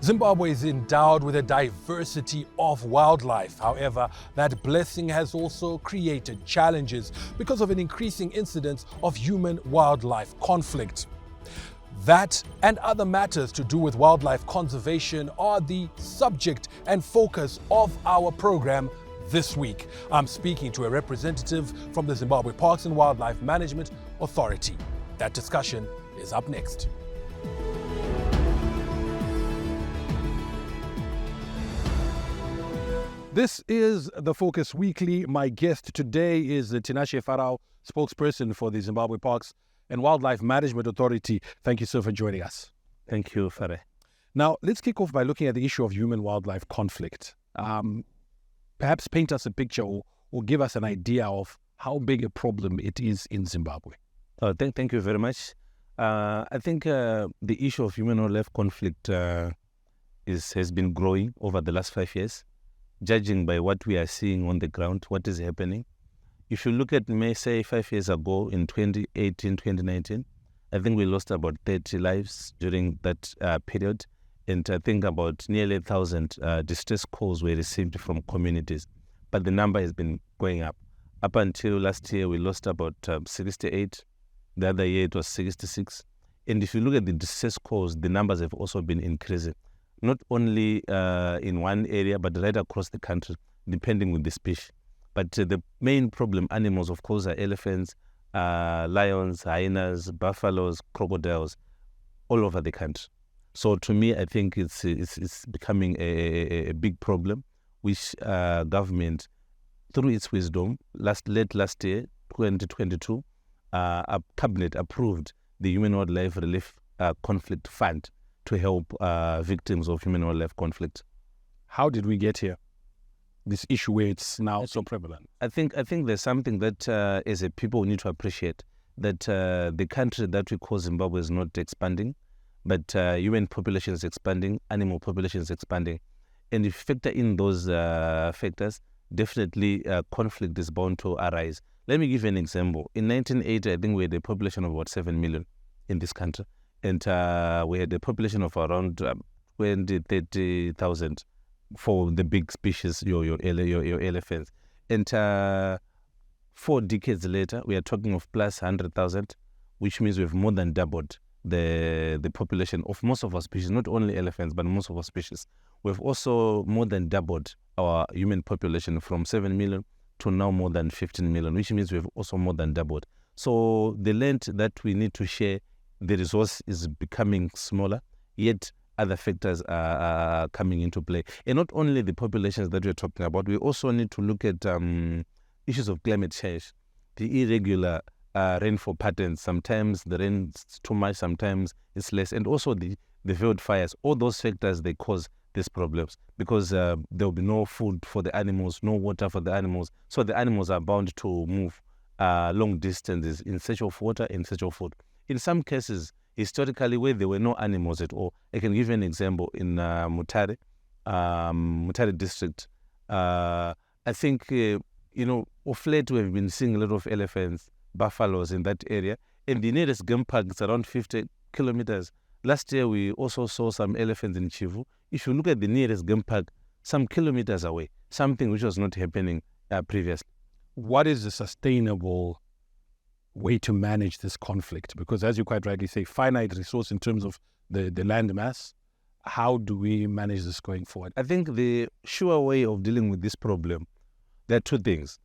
Zimbabwe is endowed with a diversity of wildlife. However, that blessing has also created challenges because of an increasing incidence of human-wildlife conflict. That and other matters to do with wildlife conservation are the subject and focus of our program this week. I'm speaking to a representative from the Zimbabwe Parks and Wildlife Management Authority. That discussion is up next. This is the Focus Weekly. My guest today is Tinashe Farao, spokesperson for the Zimbabwe Parks and Wildlife Management Authority. Thank you, sir, for joining us. Thank you, Farah. Now, let's kick off by looking at the issue of human-wildlife conflict. Perhaps paint us a picture or give us an idea of how big a problem it is in Zimbabwe. Thank you very much. I think the issue of human-wildlife conflict has been growing over the last 5 years. Judging by what we are seeing on the ground, what is happening. If you look at, say, 5 years ago in 2018, 2019, I think we lost about 30 lives during that period. And I think about nearly 1,000 distress calls were received from communities. But the number has been going up. Up until last year, we lost about 68. The other year, it was 66. And if you look at the distress calls, the numbers have also been increasing. Not only in one area, but right across the country, depending on the species. But the main problem animals, of course, are elephants, lions, hyenas, buffaloes, crocodiles, all over the country. So to me, I think it's becoming a big problem, which government, through its wisdom, late last year, 2022, a cabinet approved the Human Wildlife Relief Conflict Fund to help victims of human-wildlife conflict. How did we get here? This issue where it's now so prevalent. I think there's something that as a people we need to appreciate, that the country that we call Zimbabwe is not expanding, but human population is expanding, animal population is expanding. And if you factor in those factors, definitely conflict is bound to arise. Let me give you an example. In 1980, I think we had a population of about 7 million in this country. And we had a population of around 30,000 for the big species, your elephants. And 4 decades later, we are talking of plus 100,000, which means we've more than doubled the population of most of our species, not only elephants, but most of our species. We've also more than doubled our human population from 7 million to now more than 15 million, which means we've also more than doubled. So the land that we need to share, the resource is becoming smaller, yet other factors are coming into play. And not only the populations that we're talking about, we also need to look at issues of climate change, the irregular rainfall patterns. Sometimes the rain is too much, sometimes it's less, and also the field fires. All those factors, they cause these problems because there will be no food for the animals, no water for the animals. So the animals are bound to move long distances in search of water, in search of food. In some cases, historically, where there were no animals at all, I can give you an example in Mutare district. I think, of late we have been seeing a lot of elephants, buffaloes in that area. And the nearest game park is around 50 kilometers. Last year, we also saw some elephants in Chivu. If you look at the nearest game park, some kilometers away, something which was not happening previously. What is the sustainable way to manage this conflict? Because as you quite rightly say, finite resource in terms of the land mass. How do we manage this going forward? I think the sure way of dealing with this problem, there are 2 things.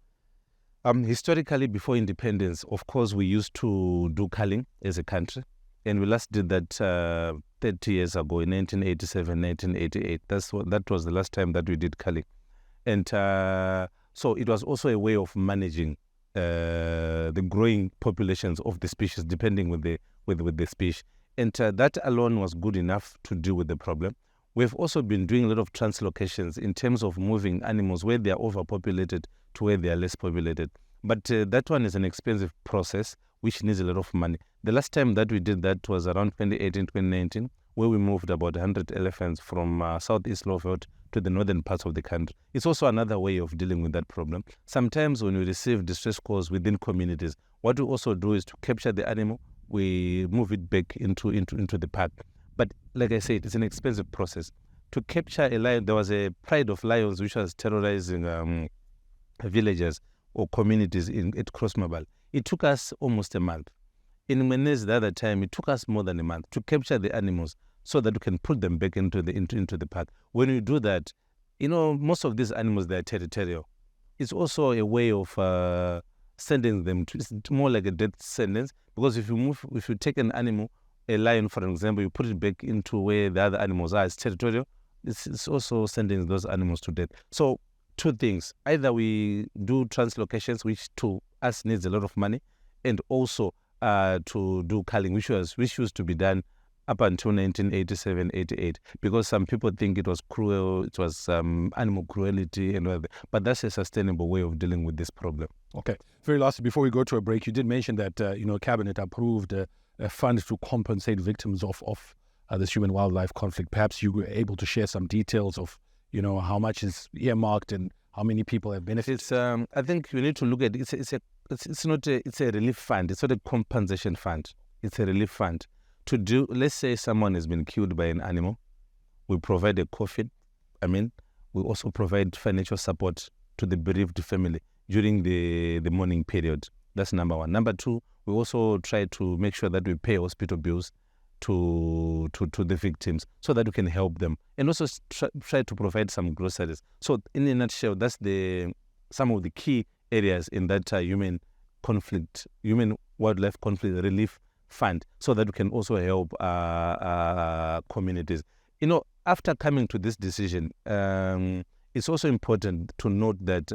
Historically, before independence, of course, we used to do culling as a country. And we last did that 30 years ago in 1987, 1988. That was the last time that we did culling. And so it was also a way of managing the growing populations of the species, depending with the species. And that alone was good enough to deal with the problem. We've also been doing a lot of translocations in terms of moving animals where they are overpopulated to where they are less populated. But that one is an expensive process, which needs a lot of money. The last time that we did that was around 2018, 2019, where we moved about 100 elephants from Southeast Lowveld to the northern parts of the country. It's also another way of dealing with that problem. Sometimes when we receive distress calls within communities, what we also do is to capture the animal, we move it back into the park. But like I said, it's an expensive process. to capture a lion. There was a pride of lions which was terrorizing villagers or communities at Crossmobile. It took us almost a month. In Menez the other time, it took us more than a month to capture the animals so that we can put them back into the park. When you do that, most of these animals, they are territorial. It's also a way of sending them to, it's more like a death sentence, because if you take an animal, a lion, for example, you put it back into where the other animals are, it's territorial, it's also sending those animals to death. So two things, either we do translocations, which to us needs a lot of money, and also to do culling, which used to be done up until 1987, 88, because some people think it was cruel, it was animal cruelty and whatever, but that's a sustainable way of dealing with this problem. Okay. Very lastly, before we go to a break, you did mention that, Cabinet approved a fund to compensate victims of this human-wildlife conflict. Perhaps you were able to share some details of, how much is earmarked and how many people have benefited. I think you need to look at it. It's a relief fund. It's not a compensation fund. It's a relief fund. Let's say someone has been killed by an animal, we provide a coffin. We also provide financial support to the bereaved family during the mourning period. That's number one. Number two, we also try to make sure that we pay hospital bills to the victims so that we can help them, and also try to provide some groceries. So in a nutshell, that's some of the key areas in that human wildlife conflict relief fund, so that we can also help communities. After coming to this decision, it's also important to note that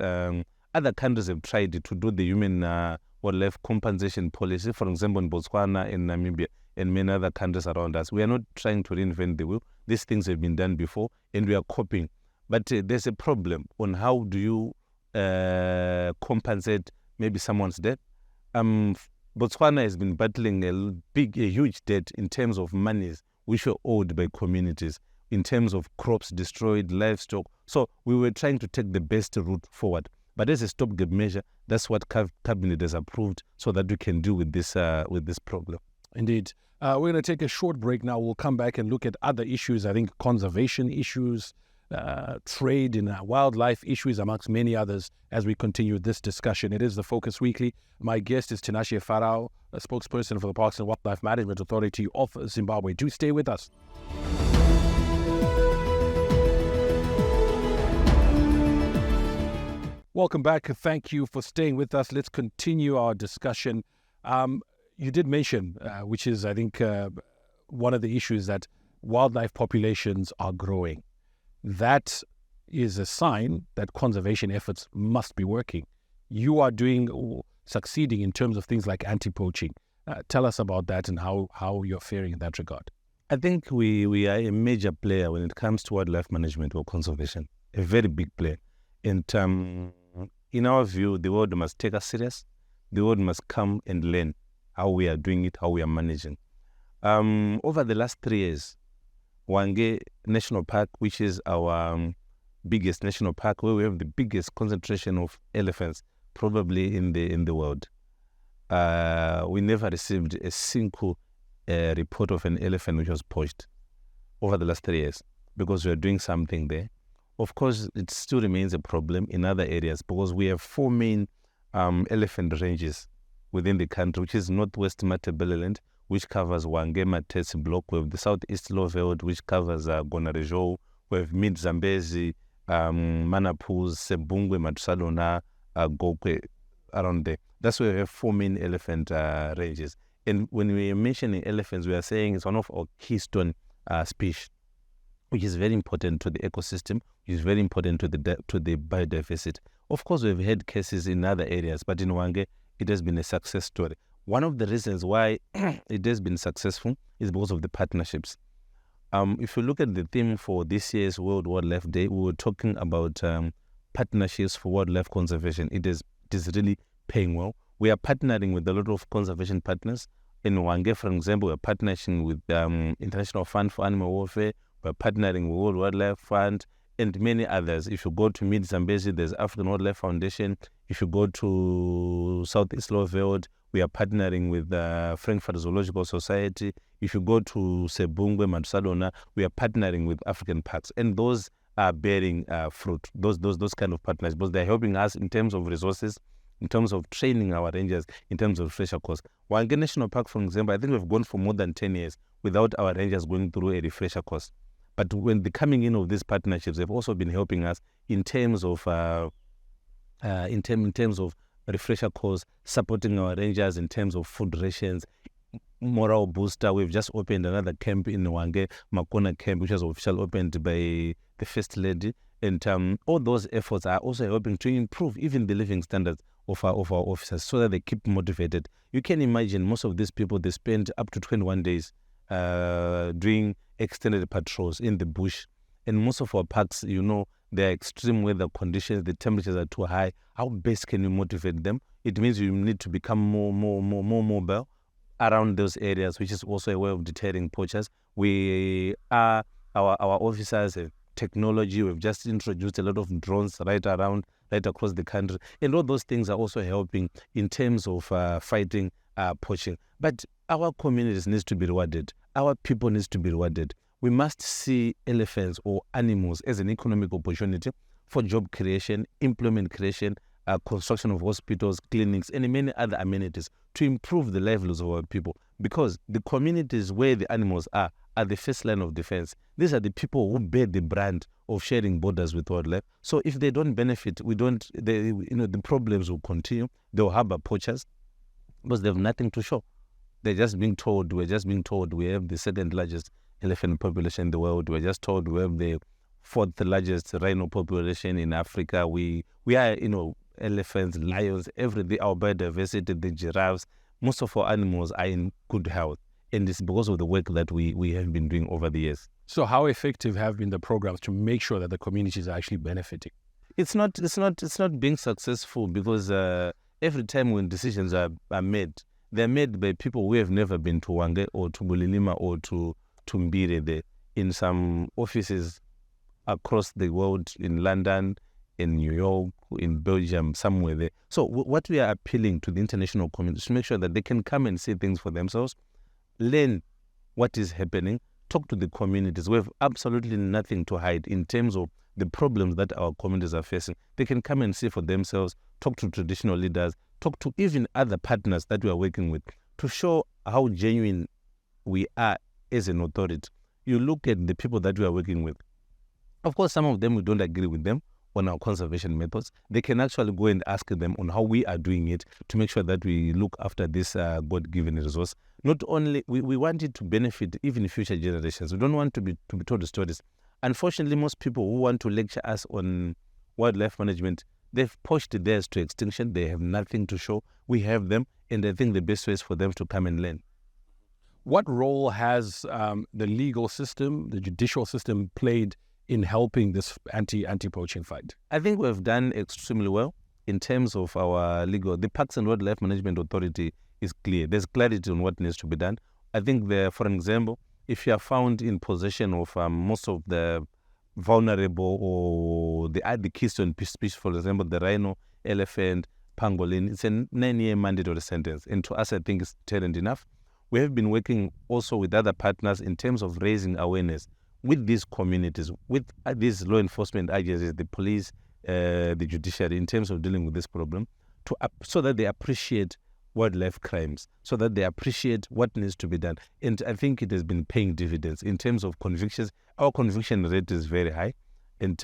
other countries have tried to do the human wildlife compensation policy, for example, in Botswana, in Namibia, and many other countries around us. We are not trying to reinvent the wheel. These things have been done before, and we are coping. But there's a problem on how do you compensate maybe someone's death. Botswana has been battling a huge debt in terms of monies which were owed by communities, in terms of crops destroyed, livestock. So we were trying to take the best route forward. But as a stopgap measure, that's what Cabinet has approved, so that we can deal with this problem. Indeed. We're going to take a short break now. We'll come back and look at other issues, I think conservation issues, trade in wildlife issues, amongst many others, as we continue this discussion. It is the Focus Weekly. My guest is Tinashe Farao, a spokesperson for the Parks and Wildlife Management Authority of Zimbabwe. Do stay with us. Welcome back. Thank you for staying with us. Let's continue our discussion. You did mention, which is, I think, one of the issues, that wildlife populations are growing. That is a sign that conservation efforts must be working. You are succeeding in terms of things like anti-poaching. Tell us about that and how you're faring in that regard. I think we are a major player when it comes to wildlife management or conservation, a very big player. And in our view, the world must take us serious. The world must come and learn how we are doing it, how we are managing. Over the last 3 years, Hwange National Park, which is our biggest national park, where we have the biggest concentration of elephants probably in the world, we never received a single report of an elephant which was poached over the last 3 years, because we are doing something there. Of course, it still remains a problem in other areas, because we have 4 main elephant ranges within the country, which is Northwest Matabeleland, which covers Hwange Matetse block. We have the Southeast Lowveld, which covers Gonarejo. We have Mid Zambezi, Manapuz, Sebungwe, Matusalona, Gokwe, around there. That's where we have 4 main elephant ranges. And when we are mentioning elephants, we are saying it's one of our keystone species, which is very important to the ecosystem, which is very important to the biodiversity. Of course, we've had cases in other areas, but in Hwange, it has been a success story. One of the reasons why it has been successful is because of the partnerships. If you look at the theme for this year's World Wildlife Day, we were talking about partnerships for wildlife conservation. It is really paying well. We are partnering with a lot of conservation partners. In Hwange, for example, we're partnering with International Fund for Animal Welfare. We're partnering with World Wildlife Fund and many others. If you go to Mid Zambezi, there's African Wildlife Foundation. If you go to Southeast Lowveld, we are partnering with Frankfurt Zoological Society. If you go to Sebungwe, Matsalona, we are partnering with African Parks. And those are bearing fruit, those kind of partnerships, because they're helping us in terms of resources, in terms of training our rangers, in terms of refresher course. Whangell National Park, for example, I think we've gone for more than 10 years without our rangers going through a refresher course. But when the coming in of these partnerships, they've also been helping us in terms of in terms of refresher course, supporting our rangers in terms of food rations, morale booster. We've just opened another camp in Whangell, Makona camp, which was officially opened by the First Lady. And all those efforts are also helping to improve even the living standards of our officers so that they keep motivated. You can imagine most of these people, they spend up to 21 days doing extended patrols in the bush. And most of our parks, you know, there are extreme weather conditions, the temperatures are too high. How best can you motivate them? It means you need to become more mobile around those areas, which is also a way of deterring poachers. We are, our officers have technology. We've just introduced a lot of drones right across the country. And all those things are also helping in terms of fighting poaching. But our communities needs to be rewarded. Our people needs to be rewarded. We must see elephants or animals as an economic opportunity for job creation, employment creation, construction of hospitals, clinics, and many other amenities to improve the livelihoods of our people. Because the communities where the animals are the first line of defense. These are the people who bear the brand of sharing borders with wildlife. So if they don't benefit, the problems will continue. They'll harbor poachers because they have nothing to show. We're just being told we have the second largest elephant population in the world. We're just told we have the fourth largest rhino population in Africa. We are, elephants, lions, everything, our biodiversity, the giraffes, most of our animals are in good health. And it's because of the work that we have been doing over the years. So how effective have been the programs to make sure that the communities are actually benefiting? It's not being successful because every time when decisions are made, they're made by people who have never been to Whangell or to Bulilima or to Mbire, in some offices across the world, in London, in New York, in Belgium, somewhere there. So what we are appealing to the international community is to make sure that they can come and see things for themselves, learn what is happening, talk to the communities. We have absolutely nothing to hide in terms of the problems that our communities are facing. They can come and see for themselves, talk to traditional leaders, talk to even other partners that we are working with to show how genuine we are as an authority. You look at the people that we are working with. Of course, some of them we don't agree with them on our conservation methods. They can actually go and ask them on how we are doing it to make sure that we look after this God-given resource. Not only, we want it to benefit even future generations. We don't want to be told the stories. Unfortunately, most people who want to lecture us on wildlife management, they've pushed theirs to extinction. They have nothing to show. We have them, and I think the best way is for them to come and learn. What role has the legal system, the judicial system played in helping this anti-poaching fight? I think we've done extremely well in terms of our legal. The Parks and Wildlife Management Authority is clear. There's clarity on what needs to be done. I think for example, if you are found in possession of most of the vulnerable or the keystone species, for example, the rhino, elephant, pangolin, it's a 9-year mandatory sentence. And to us, I think it's deterrent enough. We have been working also with other partners in terms of raising awareness with these communities, with these law enforcement agencies, the police, the judiciary, in terms of dealing with this problem, so that they appreciate wildlife crimes, so that they appreciate what needs to be done. And I think it has been paying dividends in terms of convictions. Our conviction rate is very high. And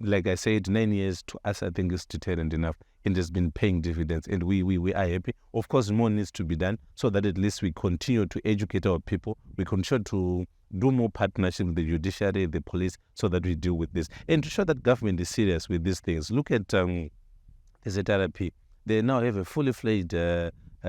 like I said, 9 years to us, I think is deterrent enough. It has been paying dividends, and we are happy. Of course, more needs to be done so that at least we continue to educate our people. We continue to do more partnership with the judiciary, the police, so that we deal with this. And to show that government is serious with these things. Look at the ZRP. They now have a fully fledged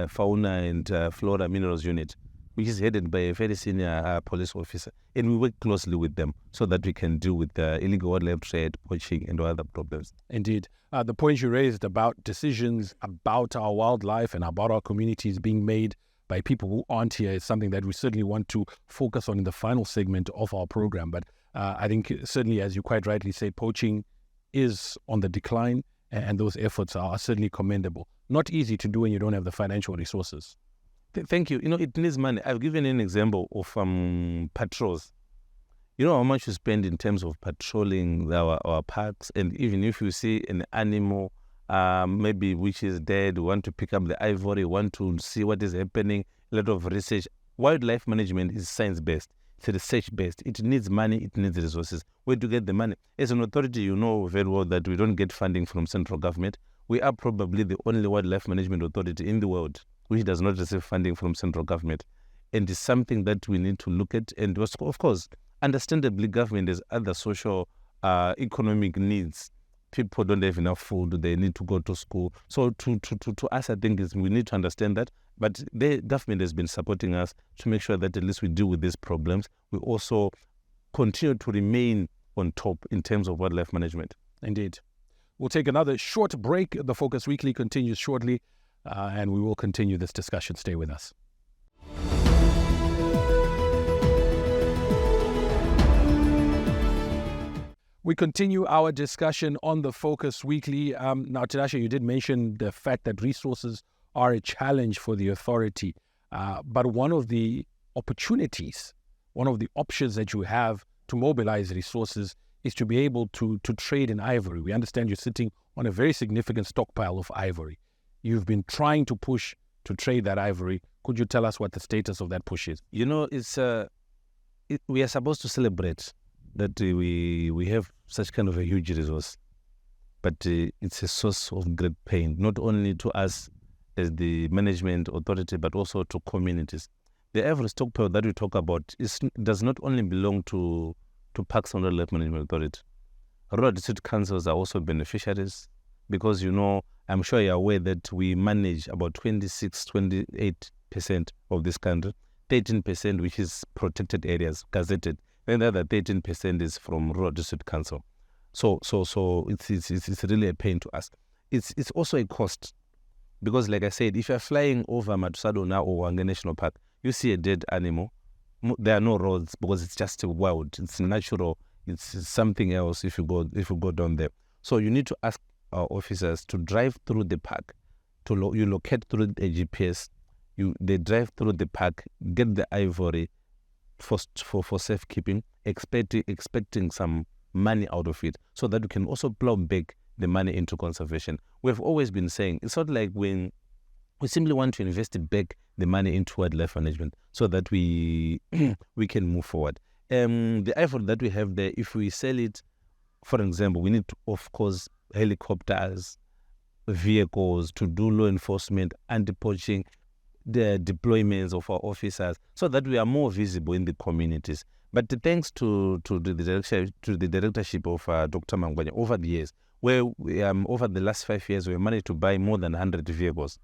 fauna and flora minerals unit, which is headed by a very senior police officer. And we work closely with them so that we can deal with illegal wildlife trade, poaching, and other problems. Indeed. The point you raised about decisions about our wildlife and about our communities being made by people who aren't here is something that we certainly want to focus on in the final segment of our program. But I think certainly, as you quite rightly say, poaching is on the decline, and those efforts are certainly commendable. not easy to do when you don't have the financial resources. Thank you. It needs money. I've given an example of patrols. You know how much you spend in terms of patrolling our parks, and even if you see an animal maybe which is dead, want to pick up the ivory, want to see what is happening, a lot of research. Wildlife management is science-based. It's research-based. It needs money. It needs resources. Where to get the money? As an authority, you know very well that we don't get funding from central government. We are probably the only wildlife management authority in the world which does not receive funding from central government. And it's something that we need to look at. And of course, understandably, government has other social, economic needs. People don't have enough food. They need to go to school. So to us, I think we need to understand that. But the government has been supporting us to make sure that at least we deal with these problems. We also continue to remain on top in terms of wildlife management. Indeed. We'll take another short break. The Focus Weekly continues shortly, and we will continue this discussion. Stay with us. We continue our discussion on the Focus Weekly. Now, Tinashe, you did mention the fact that resources are a challenge for the authority. But one of the opportunities, one of the options that you have to mobilize resources is to be able to trade in ivory. We understand you're sitting on a very significant stockpile of ivory. You've been trying to push to trade that ivory. Could you tell us what the status of that push is? We are supposed to celebrate that we have such kind of a huge resource, but it's a source of great pain, not only to us as the management authority, but also to communities. The ivory stockpile that we talk about does not only belong to Parks and Wildlife Management Authority. Rural district councils are also beneficiaries because, I'm sure you're aware that we manage about 28% of this country, 13% which is protected areas, gazetted. Then the other 13% is from rural district council. So it's really a pain to us. It's also a cost because, like I said, if you're flying over Matusado now or Hwange National Park, you see a dead animal. There are no roads because it's just wild. It's natural. It's something else if you go down there. So you need to ask our officers to drive through the park. You locate through a GPS. They drive through the park, get the ivory for safekeeping, expecting some money out of it, so that we can also plow back the money into conservation. We've always been saying it's not like when we simply want to invest back the money into wildlife management so that we can move forward. The ivory that we have there, if we sell it, for example, we need to, of course, helicopters, vehicles to do law enforcement, anti-poaching, the deployments of our officers, so that we are more visible in the communities. But thanks to the directorship of Dr. Mangwanya over the years, where over the last 5 years, we managed to buy more than 100 vehicles,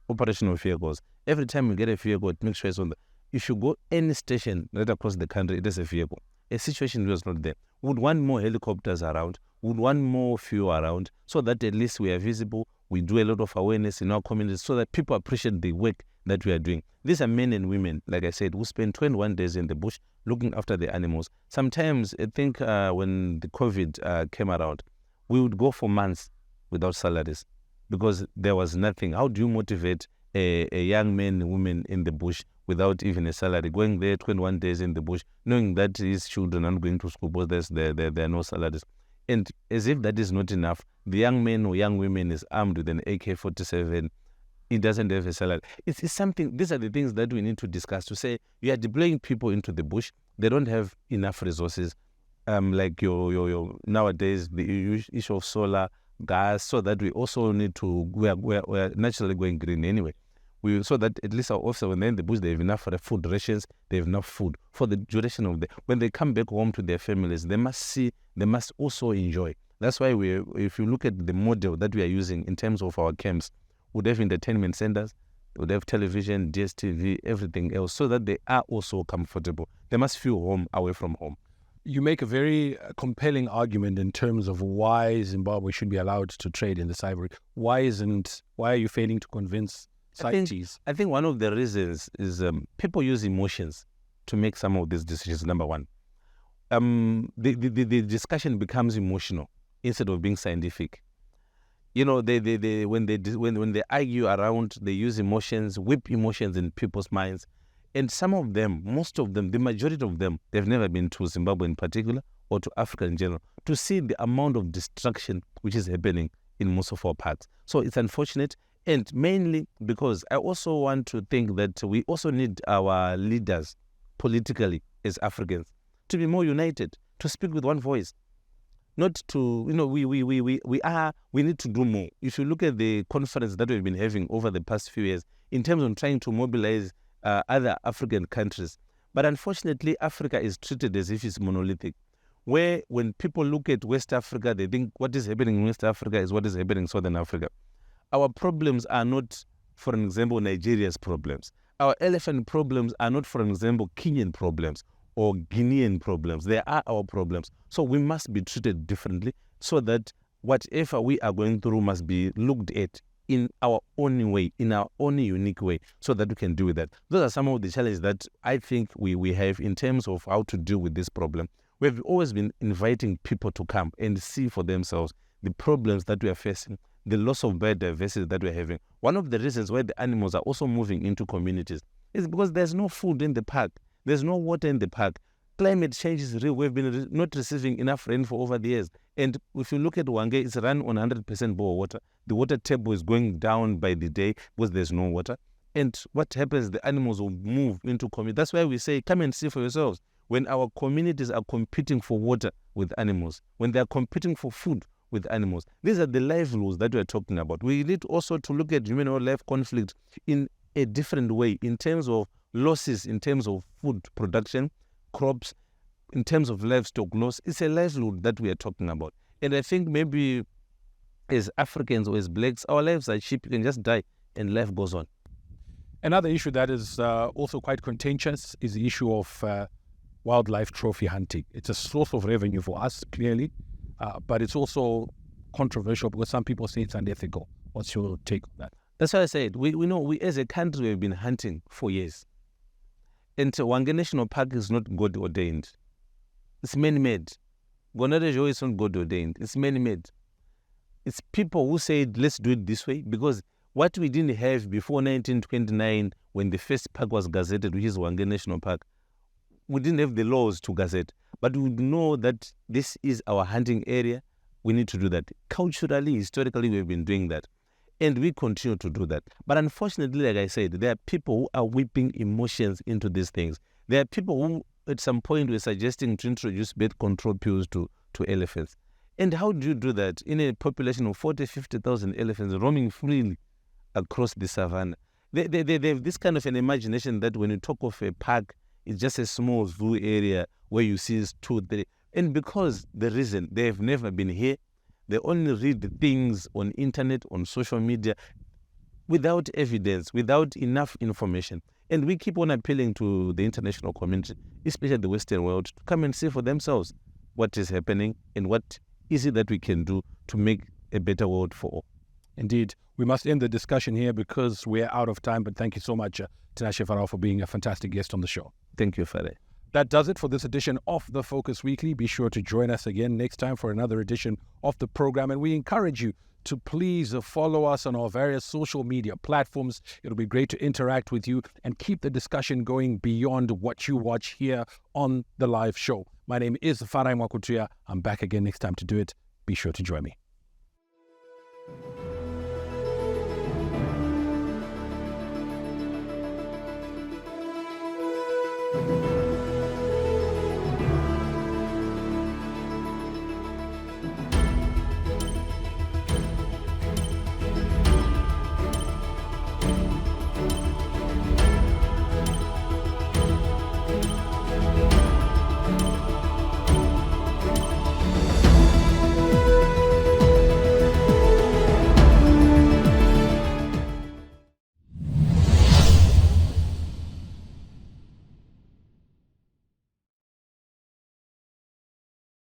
operational vehicles. Every time we get a vehicle, it makes sure it's on the... If you go any station right across the country, it is a vehicle. A situation was not there. Would want more helicopters around, would want more fuel around, so that at least we are visible. We do a lot of awareness in our communities so that people appreciate the work that we are doing. These are men and women, like I said, who spend 21 days in the bush looking after the animals. Sometimes, I think when the COVID came around, we would go for months without salaries because there was nothing. How do you motivate a young man and woman in the bush without even a salary, going there 21 days in the bush, knowing that his children aren't going to school because there are no salaries? And as if that is not enough, the young man or young woman is armed with an AK-47. He doesn't have a salary. It's something. These are the things that we need to discuss, to say we are deploying people into the bush. They don't have enough resources, like your nowadays the issue of solar, gas, so that we also need to, we're naturally going green anyway. So that at least our officers, when they're in the bush, they have enough for the food rations, they have enough food for the duration of the... When they come back home to their families, they must also enjoy. That's why if you look at the model that we are using in terms of our camps, we'd have entertainment centers, would have television, DSTV, everything else, so that they are also comfortable. They must feel home away from home. You make a very compelling argument in terms of why Zimbabwe should be allowed to trade in this ivory. Why are you failing to convince CITES? I think one of the reasons is people use emotions to make some of these decisions, number one. The discussion becomes emotional instead of being scientific. You know, when they argue around, they use emotions, whip emotions in people's minds. And some of them, most of them, the majority of them, they've never been to Zimbabwe in particular or to Africa in general to see the amount of destruction which is happening in most of our parks. So it's unfortunate, and mainly because I also want to think that we also need our leaders politically as Africans to be more united, to speak with one voice. Not to, you know, we need to do more. If you look at the conference that we've been having over the past few years in terms of trying to mobilize other African countries. But unfortunately, Africa is treated as if it's monolithic, where when people look at West Africa, they think what is happening in West Africa is what is happening in Southern Africa. Our problems are not, for example, Nigeria's problems. Our elephant problems are not, for example, Kenyan problems or Guinean problems. They are our problems. So we must be treated differently so that whatever we are going through must be looked at in our own way, in our own unique way, so that we can deal with that. Those are some of the challenges that I think we have in terms of how to deal with this problem. We've always been inviting people to come and see for themselves the problems that we are facing, the loss of biodiversity that we're having. One of the reasons why the animals are also moving into communities is because there's no food in the park. There's no water in the park. Climate change is real. We've been not receiving enough rainfall over the years. And if you look at Hwange, it's run on 100% bore water. The water table is going down by the day because there's no water. And what happens, the animals will move into community. That's why we say, come and see for yourselves. When our communities are competing for water with animals, when they are competing for food with animals, these are the livelihoods that we're talking about. We need also to look at human-wildlife conflict in a different way, in terms of losses, in terms of food production, crops, in terms of livestock loss. It's a livelihood that we are talking about. And I think maybe as Africans or as blacks, our lives are cheap. You can just die and life goes on. Another issue that is also quite contentious is the issue of wildlife trophy hunting. It's a source of revenue for us, clearly, but it's also controversial because some people say it's unethical. What's your take on that? That's why I said, we know we as a country, we've been hunting for years. And Hwange National Park is not God ordained. It's man-made. Gonarejo is not God ordained. It's man-made. It's people who said, let's do it this way, because what we didn't have before 1929, when the first park was gazetted, which is Hwange National Park, we didn't have the laws to gazette. But we know that this is our hunting area. We need to do that. Culturally, historically, we've been doing that. And we continue to do that. But unfortunately, like I said, there are people who are whipping emotions into these things. There are people who, at some point, were suggesting to introduce birth control pills to elephants. And how do you do that in a population of 40,000, 50,000 elephants roaming freely across the savannah? They have this kind of an imagination that when you talk of a park, it's just a small zoo area where you see 2, 3. And because the reason they have never been here, they only read things on internet, on social media, without evidence, without enough information. And we keep on appealing to the international community, especially the Western world, to come and see for themselves what is happening and what is it that we can do to make a better world for all. Indeed. We must end the discussion here because we're out of time, but thank you so much, Tinashe Farao, for being a fantastic guest on the show. Thank you, Farai. That does it for this edition of the Focus Weekly. Be sure to join us again next time for another edition of the program. And we encourage you to please follow us on our various social media platforms. It'll be great to interact with you and keep the discussion going beyond what you watch here on the live show. My name is Farai Mwakutuya. I'm back again next time to do it. Be sure to join me.